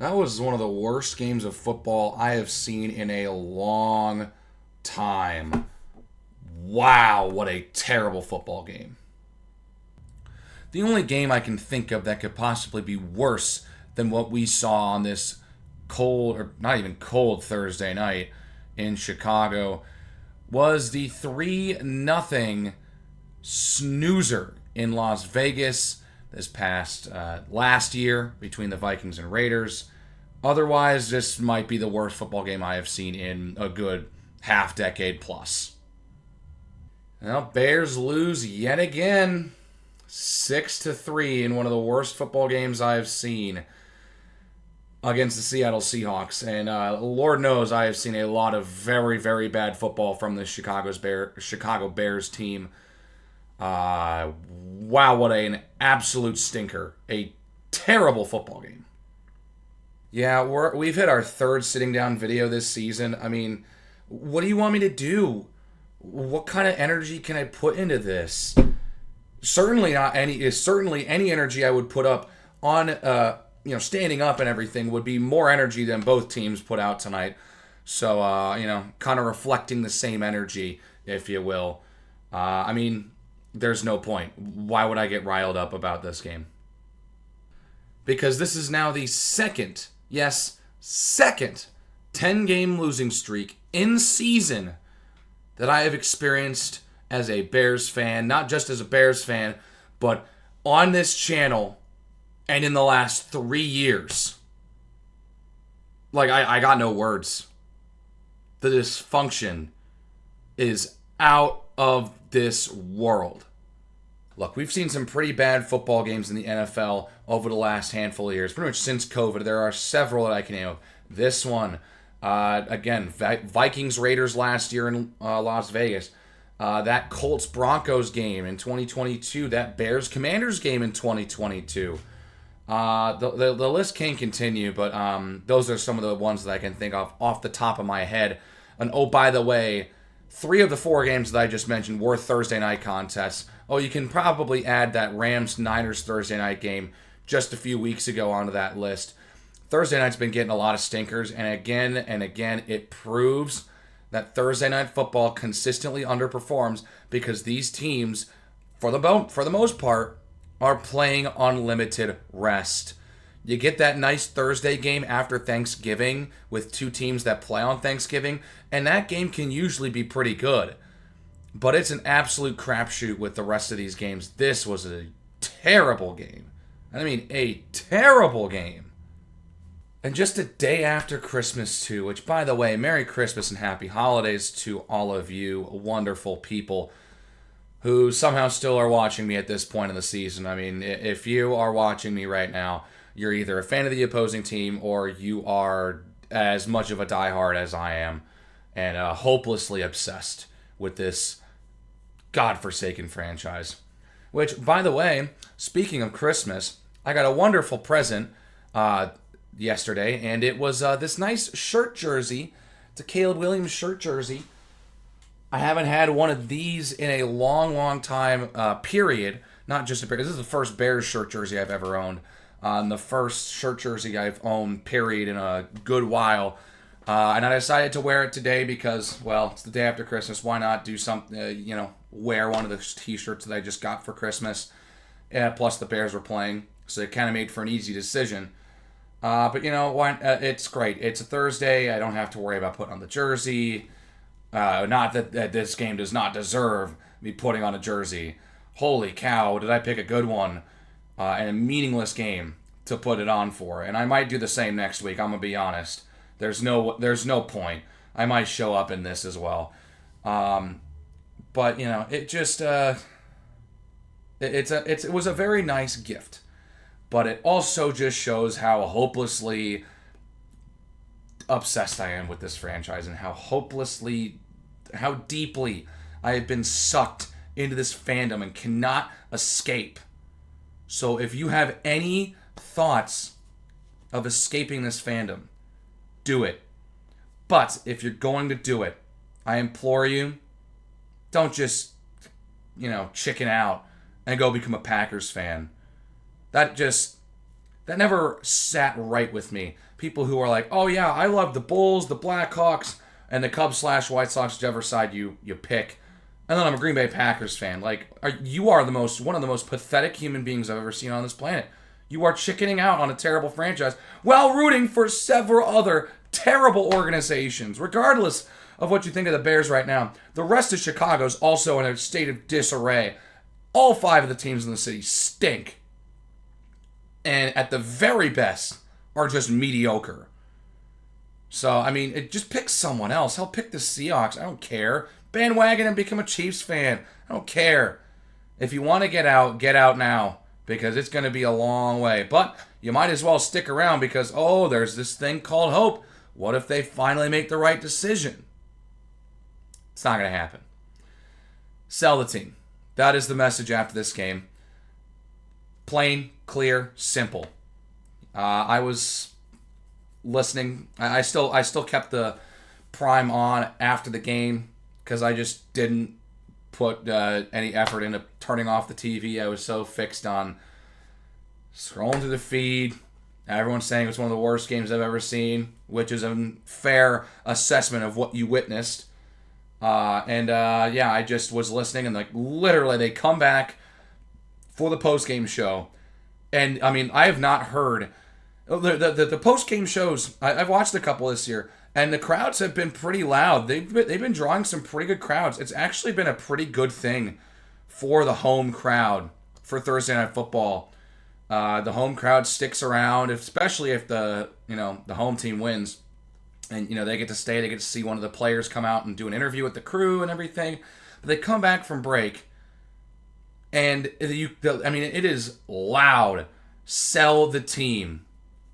That was one of the worst games of football I have seen in a long time. Wow, what a terrible football game. The only game I can think of that could possibly be worse than what we saw on this cold, or not even cold, Thursday night in Chicago was the 3-0 snoozer in Las Vegas this past last year between the Vikings and Raiders. Otherwise, this might be the worst football game I have seen in a good half decade plus. Well, Bears lose yet again, 6-3 in one of the worst football games I have seen against the Seattle Seahawks. And Lord knows I have seen a lot of very, very bad football from the Chicago Bears team. Wow, what an absolute stinker. A terrible football game. Yeah, we've hit our third sitting down video this season. I mean, what do you want me to do? What kind of energy can I put into this? Certainly any energy I would put up on standing up and everything would be more energy than both teams put out tonight. So kind of reflecting the same energy, if you will. I mean, there's no point. Why would I get riled up about this game? Because this is now the second 10-game losing streak in season that I have experienced as a Bears fan, not just as a Bears fan, but on this channel and in the last 3 years. Like, I got no words. The dysfunction is out of this world. Look, we've seen some pretty bad football games in the NFL over the last handful of years. Pretty much since COVID, there are several that I can name. This one, again, Vikings Raiders last year in Las Vegas. That Colts Broncos game in 2022. That Bears Commanders game in 2022. The list can continue, but those are some of the ones that I can think of off the top of my head. And oh, by the way, 3 of the 4 games that I just mentioned were Thursday night contests. Oh, you can probably add that Rams-Niners Thursday night game just a few weeks ago onto that list. Thursday night's been getting a lot of stinkers, and again, it proves that Thursday night football consistently underperforms because these teams, for the most part, are playing on limited rest. You get that nice Thursday game after Thanksgiving with 2 teams that play on Thanksgiving, and that game can usually be pretty good. But it's an absolute crapshoot with the rest of these games. This was a terrible game. I mean, a terrible game. And just a day after Christmas, too, which, by the way, Merry Christmas and Happy Holidays to all of you wonderful people who somehow still are watching me at this point in the season. I mean, if you are watching me right now, you're either a fan of the opposing team or you are as much of a diehard as I am and hopelessly obsessed with this godforsaken franchise. Which, by the way, speaking of Christmas, I got a wonderful present yesterday, and it was this nice shirt jersey. It's a Caleb Williams shirt jersey. I haven't had one of these in a long, long time, period. Not just a Bears. This is the first Bears shirt jersey I've ever owned. The first shirt jersey I've owned, period, in a good while. And I decided to wear it today because, well, it's the day after Christmas. Why not do something, wear one of the t-shirts that I just got for Christmas. Plus the Bears were playing, so it kind of made for an easy decision. But why? It's great. It's a Thursday. I don't have to worry about putting on the jersey. Not that this game does not deserve me putting on a jersey. Holy cow, did I pick a good one and a meaningless game to put it on for. And I might do the same next week, I'm going to be honest. There's no point. I might show up in this as well. But, it just... it was a very nice gift. But it also just shows how hopelessly obsessed I am with this franchise and how deeply I have been sucked into this fandom and cannot escape. So if you have any thoughts of escaping this fandom, do it. But if you're going to do it, I implore you, don't just, chicken out and go become a Packers fan. That that never sat right with me. People who are like, oh yeah, I love the Bulls, the Blackhawks, and the Cubs/White Sox, whichever side you pick. And then I'm a Green Bay Packers fan. Like, you are one of the most pathetic human beings I've ever seen on this planet. You are chickening out on a terrible franchise while rooting for several other terrible organizations. Regardless of what you think of the Bears right now, the rest of Chicago is also in a state of disarray. All 5 of the teams in the city stink. And at the very best, are just mediocre. So, I mean, just pick someone else. Hell, pick the Seahawks. I don't care. Bandwagon and become a Chiefs fan. I don't care. If you want to get out now. Because it's going to be a long way. But you might as well stick around because, there's this thing called hope. What if they finally make the right decision? It's not going to happen. Sell the team. That is the message after this game. Plain, clear, simple. I was listening. I still kept the Prime on after the game because I just didn't put any effort into turning off the TV. I was so fixed on scrolling through the feed. Everyone's saying it's one of the worst games I've ever seen, which is a fair assessment of what you witnessed. I just was listening, and literally they come back for the post-game show. And, I mean, I have not heard the post-game shows. I've watched a couple this year, and the crowds have been pretty loud. They've been drawing some pretty good crowds. It's actually been a pretty good thing for the home crowd for Thursday Night Football. The home crowd sticks around, especially if the home team wins. And, they get to stay. They get to see one of the players come out and do an interview with the crew and everything. But they come back from break, and it is loud. Sell the team.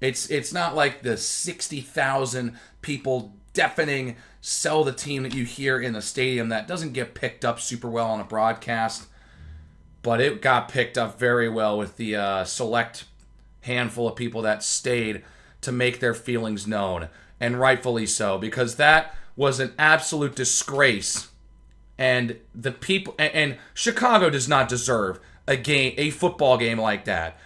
It's not like the 60,000 people deafening sell the team that you hear in the stadium that doesn't get picked up super well on a broadcast. But it got picked up very well with the select handful of people that stayed to make their feelings known. And rightfully so, because that was an absolute disgrace. And the people and Chicago does not deserve a football game like that.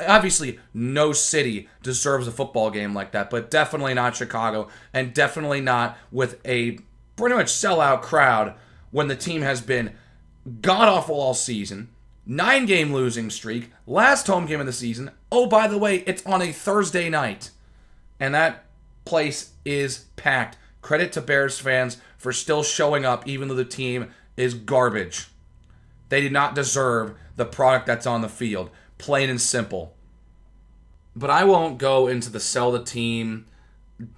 Obviously, no city deserves a football game like that, but definitely not Chicago, and definitely not with a pretty much sellout crowd when the team has been god-awful all season, 9-game losing streak, last home game of the season. Oh, by the way, it's on a Thursday night, and that place is packed. Credit to Bears fans for still showing up even though the team is garbage. They did not deserve the product that's on the field. Plain and simple. But I won't go into the sell the team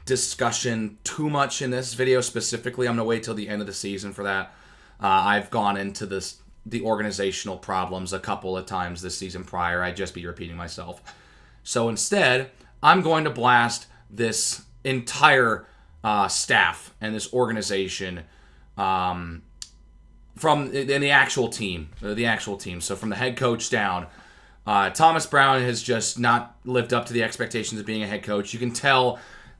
discussion too much in this video specifically. I'm going to wait till the end of the season for that. I've gone into the organizational problems a couple of times this season prior. I'd just be repeating myself. So instead, I'm going to blast this entire staff and this organization from the actual team. So from the head coach down, Thomas Brown has just not lived up to the expectations of being a head coach. You can tell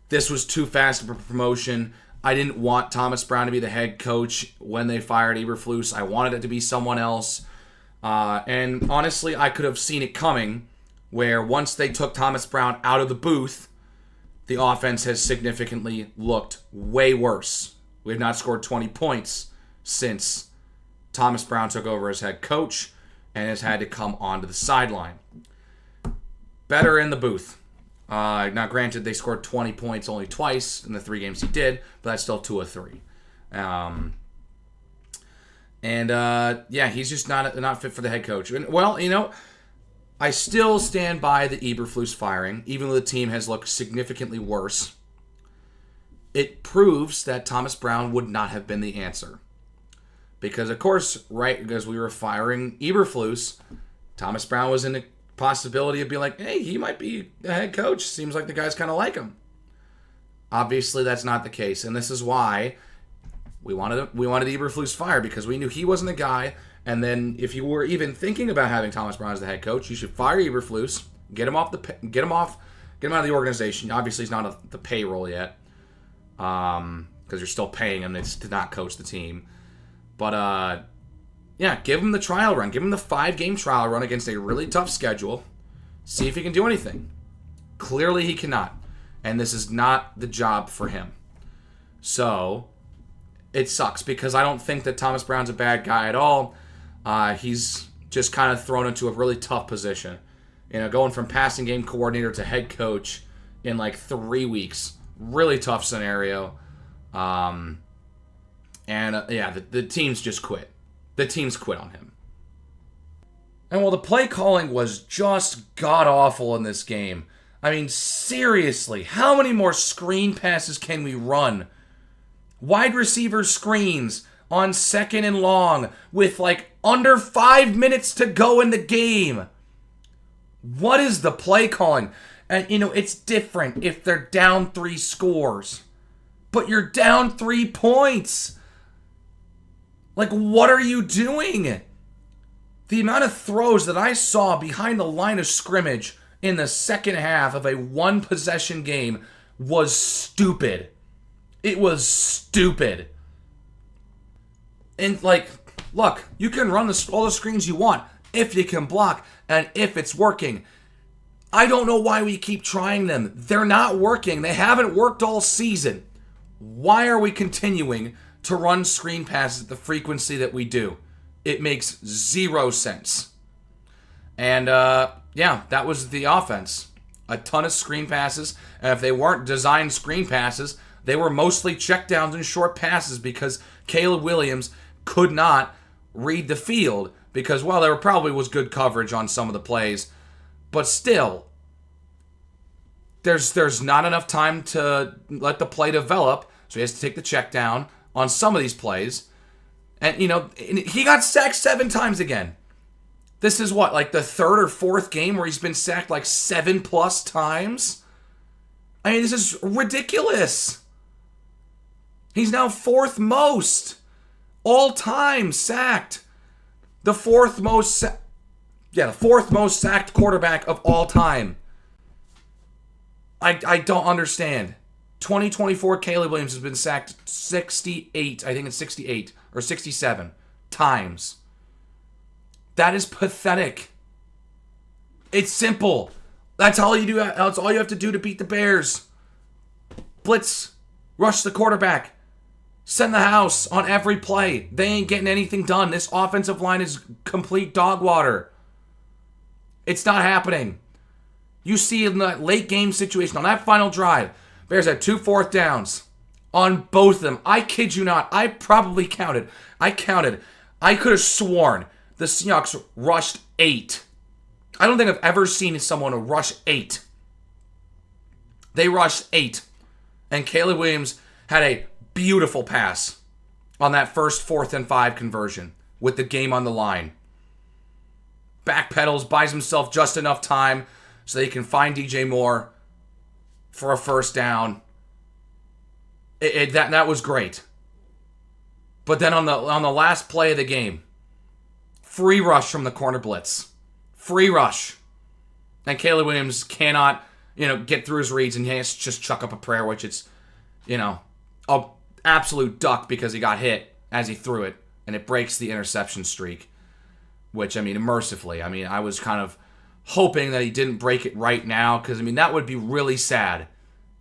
this was too fast of a promotion. I didn't want Thomas Brown to be the head coach when they fired Eberflus. I wanted it to be someone else. And honestly, I could have seen it coming where once they took Thomas Brown out of the booth, the offense has significantly looked way worse. We have not scored 20 points since Thomas Brown took over as head coach and has had to come onto the sideline. Better in the booth. Now, granted, they scored 20 points only twice in the 3 games he did, but that's still 2 of 3. He's just not fit for the head coach. And, well, I still stand by the Eberflus firing, even though the team has looked significantly worse. It proves that Thomas Brown would not have been the answer. Because, of course, because we were firing Eberflus, Thomas Brown was in the possibility of being like, hey, he might be the head coach. Seems like the guys kind of like him. Obviously, that's not the case. And this is why we wanted Eberflus fired, because we knew he wasn't the guy. And then if you were even thinking about having Thomas Brown as the head coach, you should fire Eberflus, get him out of the organization. Obviously, he's not on the payroll yet, because you're still paying him to not coach the team. But give him the trial run. Give him the 5-game trial run against a really tough schedule. See if he can do anything. Clearly he cannot. And this is not the job for him. So, it sucks because I don't think that Thomas Brown's a bad guy at all. He's just kind of thrown into a really tough position. Going from passing game coordinator to head coach in like 3 weeks. Really tough scenario. The teams just quit. The teams quit on him. And while the play calling was just god-awful in this game, I mean, seriously, how many more screen passes can we run? Wide receiver screens on 2nd and long with like under 5 minutes to go in the game. What is the play calling? And, it's different if they're down 3 scores. But you're down 3 points. Like, what are you doing? The amount of throws that I saw behind the line of scrimmage in the second half of a 1-possession game was stupid. It was stupid. And, look, you can run all the screens you want if you can block and if it's working. I don't know why we keep trying them. They're not working. They haven't worked all season. Why are we continuing to run screen passes at the frequency that we do? It makes 0 sense. And, that was the offense. A ton of screen passes. And if they weren't designed screen passes, they were mostly checkdowns and short passes because Caleb Williams could not read the field because, there probably was good coverage on some of the plays. But still, there's not enough time to let the play develop, so he has to take the check down on some of these plays. And, he got sacked 7 times again. This is what, like the 3rd or 4th game where he's been sacked like 7+ times? I mean, this is ridiculous. He's now 4th most all time sacked. The 4th most sacked quarterback of all time. I don't understand. 2024 Caleb Williams has been sacked 68, I think it's 68 or 67 times. That is pathetic. It's simple. That's all you do. That's all you have to do to beat the Bears. Blitz, rush the quarterback, send the house on every play. They ain't getting anything done. This offensive line is complete dog water. It's not happening. You see in that late game situation, on that final drive, Bears had 2 4th downs on both of them. I kid you not. I probably counted. I could have sworn the Seahawks rushed 8. I don't think I've ever seen someone rush 8. They rushed 8. And Caleb Williams had a beautiful pass on that first 4th and 5 conversion with the game on the line. Backpedals, buys himself just enough time so that he can find DJ Moore for a first down. That was great. But then on the last play of the game, free rush from the corner blitz. Free rush. And Caleb Williams cannot, get through his reads, and he has to just chuck up a prayer, which it's, a absolute duck because he got hit as he threw it, and it breaks the interception streak. Which, mercifully. I was kind of hoping that he didn't break it right now, because, that would be really sad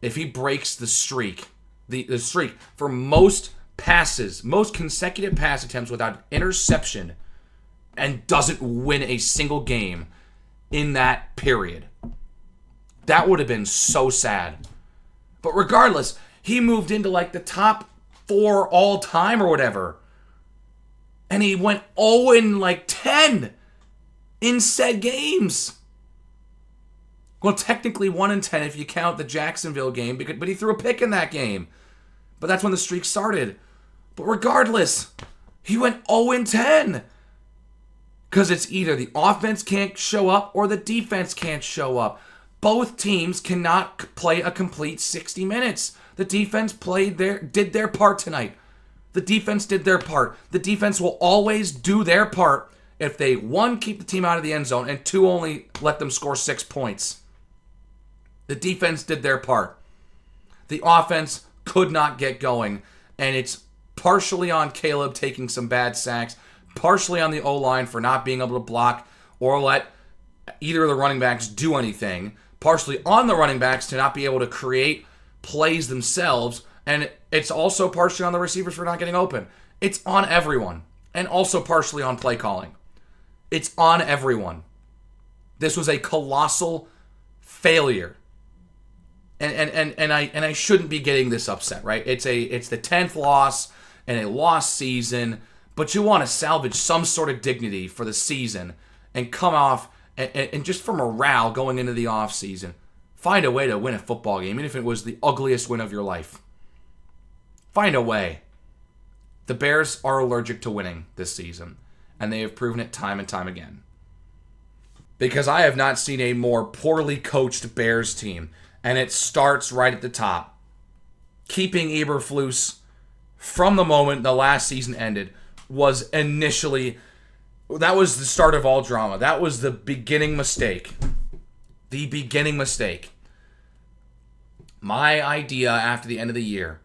if he breaks the streak. The streak for most passes, most consecutive pass attempts without interception, and doesn't win a single game in that period. That would have been so sad. But regardless, he moved into like the top 4 all time or whatever. And he went 0-10 in said games. Well, technically 1-10 if you count the Jacksonville game, but he threw a pick in that game. But that's when the streak started. But regardless, he went 0-10. Because it's either the offense can't show up or the defense can't show up. Both teams cannot play a complete 60 minutes. The defense did their part tonight. The defense did their part. The defense will always do their part if they, 1, keep the team out of the end zone, and 2, only let them score 6 points. The defense did their part. The offense could not get going, and it's partially on Caleb taking some bad sacks, partially on the O-line for not being able to block or let either of the running backs do anything, partially on the running backs to not be able to create plays themselves, and it's also partially on the receivers for not getting open. It's on everyone, and also partially on play calling. It's on everyone. This was a colossal failure. And I shouldn't be getting this upset, right? It's the 10th loss and a lost season, but you want to salvage some sort of dignity for the season and come off and just for morale going into the off season, find a way to win a football game, even if it was the ugliest win of your life. Find a way. The Bears are allergic to winning this season, and they have proven it time and time again. Because I have not seen a more poorly coached Bears team, and it starts right at the top. Keeping Eberflus from the moment the last season ended was initially, that was the start of all drama. That was the beginning mistake. The beginning mistake. My idea after the end of the year,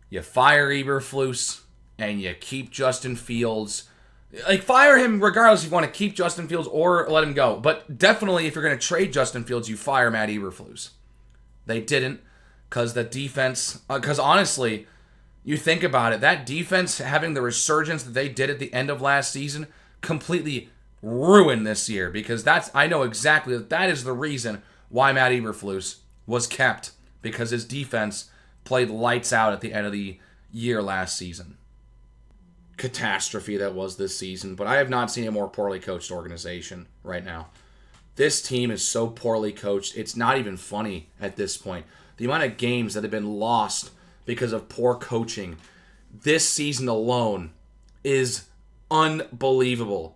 you fire Eberflus and you keep Justin Fields. Like, fire him regardless if you want to keep Justin Fields or let him go. But definitely if you're going to trade Justin Fields, you fire Matt Eberflus. They didn't, because the defense, because honestly, you think about it, that defense having the resurgence that they did at the end of last season completely ruined this year, because I know exactly that is the reason why Matt Eberflus was kept, because his defense played lights out at the end of the year last season. Catastrophe that was this season, but I have not seen a more poorly coached organization right now. This team is so poorly coached, it's not even funny at this point. The amount of games that have been lost because of poor coaching this season alone is unbelievable.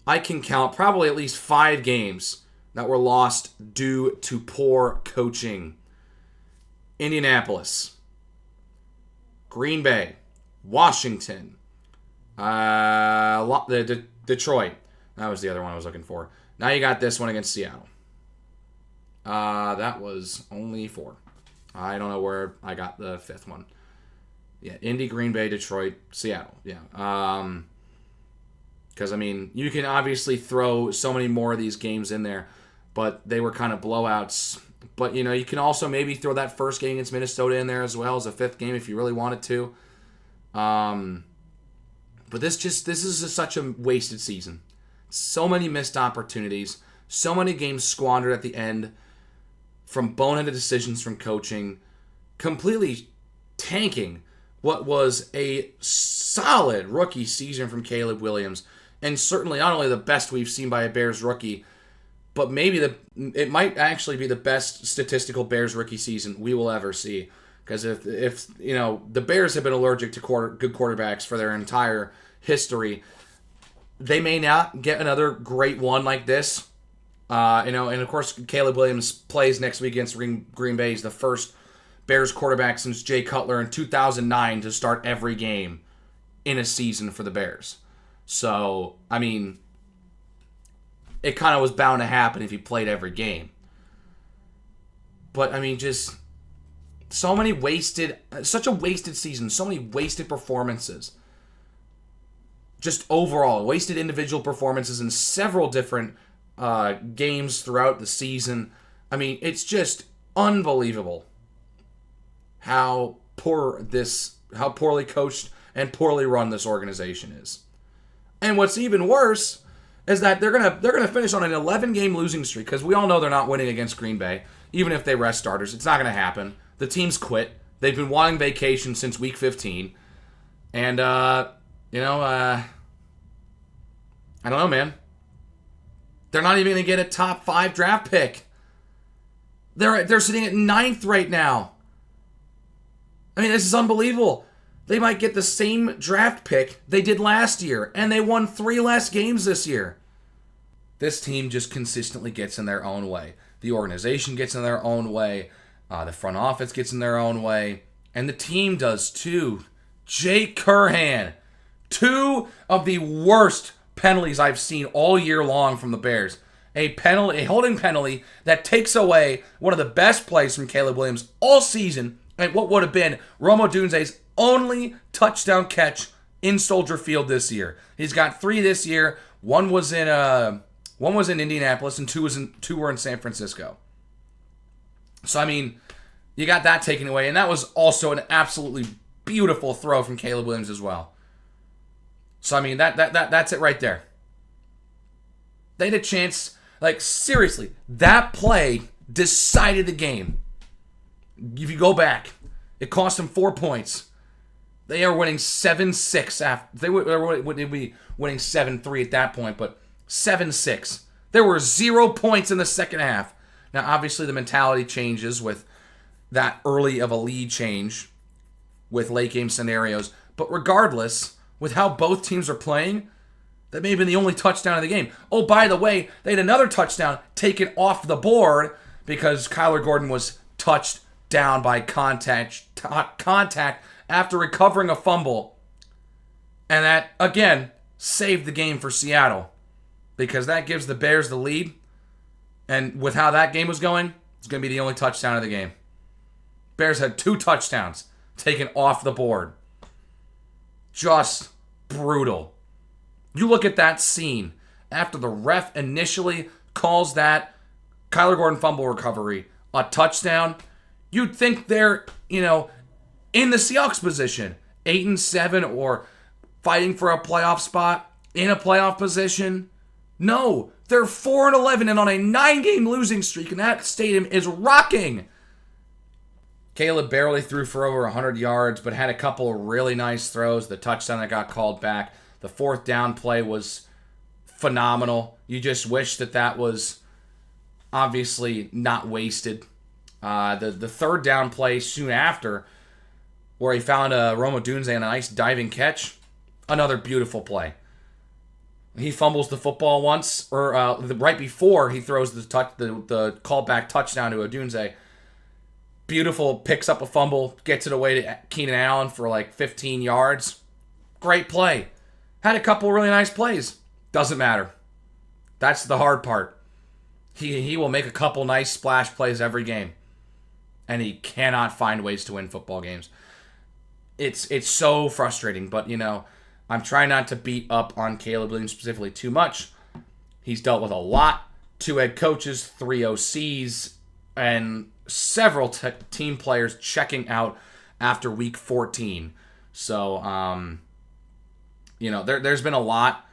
I can count probably at least 5 games that were lost due to poor coaching. Indianapolis, Green Bay, Washington, Detroit. That was the other one I was looking for. Now you got this one against Seattle. That was only 4. I don't know where I got the 5th one. Yeah, Indy, Green Bay, Detroit, Seattle. Yeah. Because, I mean, you can obviously throw so many more of these games in there, but they were kind of blowouts. But, you know, you can also maybe throw that first game against Minnesota in there as well as a 5th game if you really wanted to. But this is such a wasted season. So many missed opportunities. So many games squandered at the end from boneheaded decisions from coaching. Completely tanking what was a solid rookie season from Caleb Williams. And certainly not only the best we've seen by a Bears rookie, but maybe it might actually be the best statistical Bears rookie season we will ever see. Because if you know, the Bears have been allergic to good quarterbacks for their entire history, they may not get another great one like this. And of course, Caleb Williams plays next week against Green Bay. He's the first Bears quarterback since Jay Cutler in 2009 to start every game in a season for the Bears. So, I mean, it kind of was bound to happen if he played every game. But, I mean, just such a wasted season, so many wasted performances. Just overall, wasted individual performances in several different games throughout the season. I mean, it's just unbelievable how poorly coached and poorly run this organization is. And what's even worse is that they're gonna finish on an 11-game losing streak, because we all know they're not winning against Green Bay, even if they rest starters. It's not gonna happen. The team's quit. They've been wanting vacation since week 15, and I don't know, man. They're not even going to get a top 5 draft pick. They're sitting at 9th right now. I mean, this is unbelievable. They might get the same draft pick they did last year, and they won 3 less games this year. This team just consistently gets in their own way. The organization gets in their own way. The front office gets in their own way. And the team does too. Jake Curhan. 2 of the worst penalties I've seen all year long from the Bears. A holding penalty that takes away one of the best plays from Caleb Williams all season, and what would have been Rome Odunze's only touchdown catch in Soldier Field this year. He's got 3 this year. One was in One was in Indianapolis, and two were in San Francisco. So, I mean, you got that taken away, and that was also an absolutely beautiful throw from Caleb Williams as well. So, I mean, that's it right there. They had a chance, like, seriously, that play decided the game. If you go back, it cost them 4 points. They are winning 7-6 after. They would be winning 7-3 at that point, but 7-6. There were 0 points in the second half. Now, obviously, the mentality changes with that early of a lead change with late game scenarios. But regardless, with how both teams are playing, that may have been the only touchdown of the game. Oh, by the way, they had another touchdown taken off the board because Kyler Gordon was touched down by contact after recovering a fumble. And that, again, saved the game for Seattle because that gives the Bears the lead. And with how that game was going, it's going to be the only touchdown of the game. Bears had 2 touchdowns taken off the board. Just brutal. You look at that scene after the ref initially calls that Kyler Gordon fumble recovery a touchdown. You'd think they're, in the Seahawks position, 8-7 or fighting for a playoff spot in a playoff position. No, they're 4-11 and on a 9-game losing streak, and that stadium is rocking. Caleb barely threw for over 100 yards, but had a couple of really nice throws. The touchdown that got called back. The 4th down play was phenomenal. You just wish that was obviously not wasted. The 3rd down play soon after, where he found Rome Odunze on a nice diving catch. Another beautiful play. He fumbles the football once, or right before he throws the callback touchdown to Odunze. Beautiful, picks up a fumble, gets it away to Keenan Allen for like 15 yards. Great play. Had a couple really nice plays. Doesn't matter. That's the hard part. He will make a couple nice splash plays every game. And he cannot find ways to win football games. It's so frustrating, but I'm trying not to beat up on Caleb Williams specifically too much. He's dealt with a lot. 2 head coaches, 3 OCs, and several team players checking out after week 14. So, there's been a lot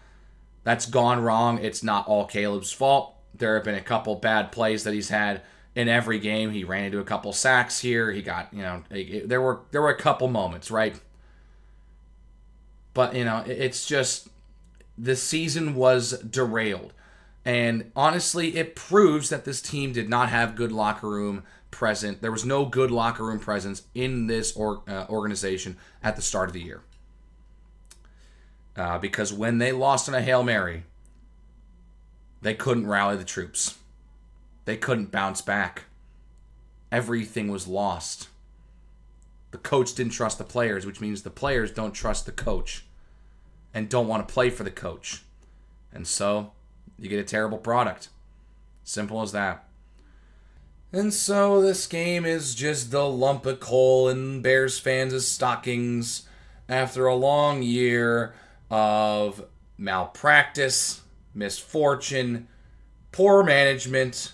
that's gone wrong. It's not all Caleb's fault. There have been a couple bad plays that he's had in every game. He ran into a couple sacks here. He got, there were a couple moments, right? But, it's just the season was derailed. And honestly, it proves that this team did not have good locker room presence. There was no good locker room presence in this organization at the start of the year. Because when they lost on a Hail Mary, they couldn't rally the troops. They couldn't bounce back. Everything was lost. The coach didn't trust the players, which means the players don't trust the coach and don't want to play for the coach. And so you get a terrible product. Simple as that. And so this game is just the lump of coal in Bears fans' stockings after a long year of malpractice, misfortune, poor management,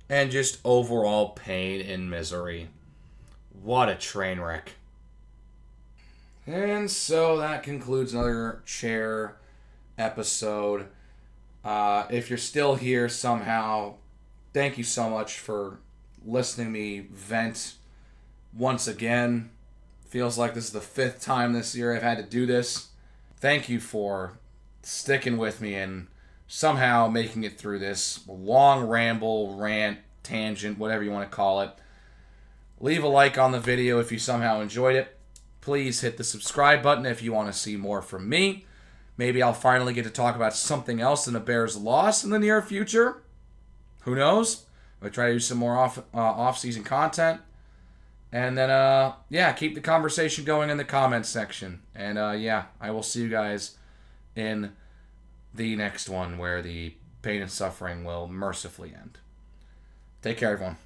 and just overall pain and misery. What a train wreck. And so that concludes another chair episode. If you're still here somehow, thank you so much for listening to me vent once again. Feels like this is the 5th time this year I've had to do this. Thank you for sticking with me and somehow making it through this long ramble, rant, tangent, whatever you want to call it. Leave a like on the video if you somehow enjoyed it. Please hit the subscribe button if you want to see more from me. Maybe I'll finally get to talk about something else than a Bears loss in the near future. Who knows? I'll try to do some more off-season content. And then, keep the conversation going in the comments section. And, I will see you guys in the next one where the pain and suffering will mercifully end. Take care, everyone.